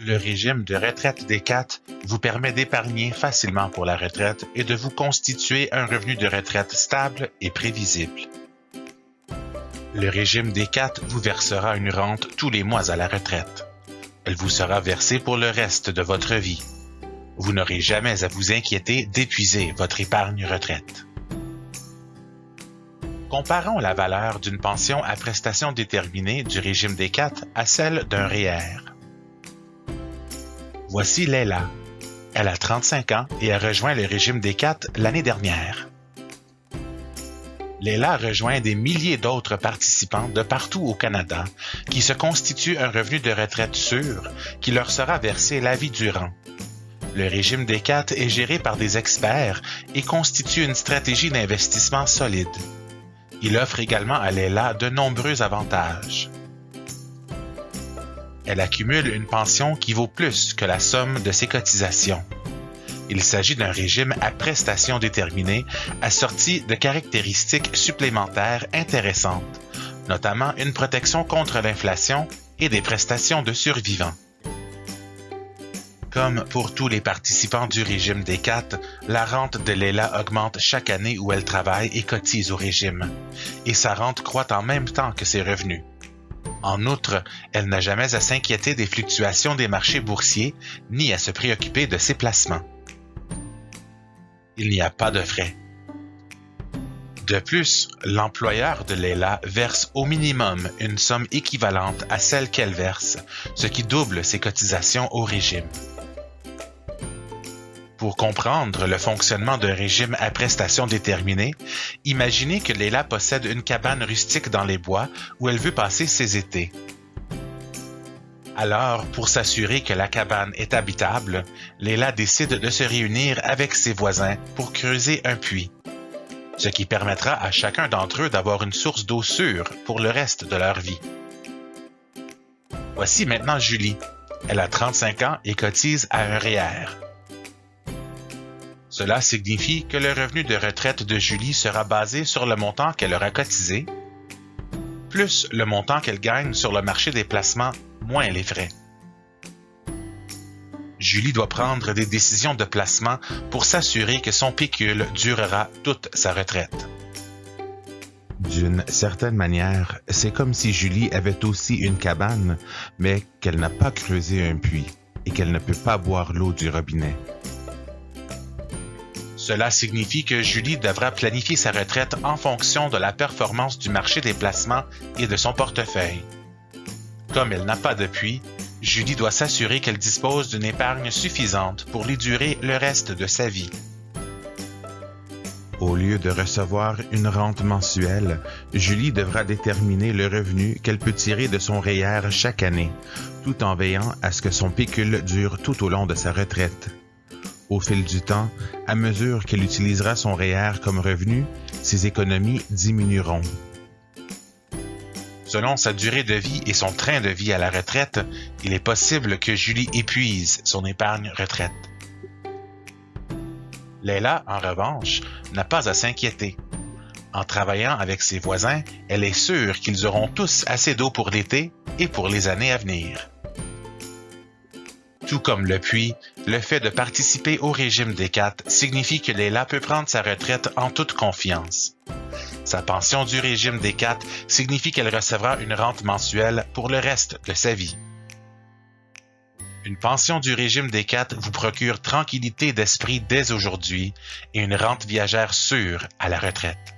Le régime de retraite des 4 vous permet d'épargner facilement pour la retraite et de vous constituer un revenu de retraite stable et prévisible. Le régime des 4 vous versera une rente tous les mois à la retraite. Elle vous sera versée pour le reste de votre vie. Vous n'aurez jamais à vous inquiéter d'épuiser votre épargne retraite. Comparons la valeur d'une pension à prestations déterminées du régime des 4 à celle d'un REER. Voici Leila. Elle a 35 ans et a rejoint le régime des 4 l'année dernière. Leila rejoint des milliers d'autres participants de partout au Canada qui se constituent un revenu de retraite sûr qui leur sera versé la vie durant. Le régime des 4 est géré par des experts et constitue une stratégie d'investissement solide. Il offre également à Leila de nombreux avantages. Elle accumule une pension qui vaut plus que la somme de ses cotisations. Il s'agit d'un régime à prestations déterminées assorti de caractéristiques supplémentaires intéressantes, notamment une protection contre l'inflation et des prestations de survivants. Comme pour tous les participants du régime des 4, la rente de Leila augmente chaque année où elle travaille et cotise au régime, et sa rente croît en même temps que ses revenus. En outre, elle n'a jamais à s'inquiéter des fluctuations des marchés boursiers, ni à se préoccuper de ses placements. Il n'y a pas de frais. De plus, l'employeur de Leila verse au minimum une somme équivalente à celle qu'elle verse, ce qui double ses cotisations au régime. Pour comprendre le fonctionnement d'un régime à prestations déterminées, imaginez que Leila possède une cabane rustique dans les bois où elle veut passer ses étés. Alors, pour s'assurer que la cabane est habitable, Leila décide de se réunir avec ses voisins pour creuser un puits, ce qui permettra à chacun d'entre eux d'avoir une source d'eau sûre pour le reste de leur vie. Voici maintenant Julie. Elle a 35 ans et cotise à un REER. Cela signifie que le revenu de retraite de Julie sera basé sur le montant qu'elle aura cotisé, plus le montant qu'elle gagne sur le marché des placements, moins les frais. Julie doit prendre des décisions de placement pour s'assurer que son pécule durera toute sa retraite. D'une certaine manière, c'est comme si Julie avait aussi une cabane, mais qu'elle n'a pas creusé un puits et qu'elle ne peut pas boire l'eau du robinet. Cela signifie que Julie devra planifier sa retraite en fonction de la performance du marché des placements et de son portefeuille. Comme elle n'a pas de puits, Julie doit s'assurer qu'elle dispose d'une épargne suffisante pour lui durer le reste de sa vie. Au lieu de recevoir une rente mensuelle, Julie devra déterminer le revenu qu'elle peut tirer de son REER chaque année, tout en veillant à ce que son pécule dure tout au long de sa retraite. Au fil du temps, à mesure qu'elle utilisera son REER comme revenu, ses économies diminueront. Selon sa durée de vie et son train de vie à la retraite, il est possible que Julie épuise son épargne retraite. Leila, en revanche, n'a pas à s'inquiéter. En travaillant avec ses voisins, elle est sûre qu'ils auront tous assez d'eau pour l'été et pour les années à venir. Tout comme le puits, le fait de participer au régime des 4 signifie que Leila peut prendre sa retraite en toute confiance. Sa pension du régime des 4 signifie qu'elle recevra une rente mensuelle pour le reste de sa vie. Une pension du régime des 4 vous procure tranquillité d'esprit dès aujourd'hui et une rente viagère sûre à la retraite.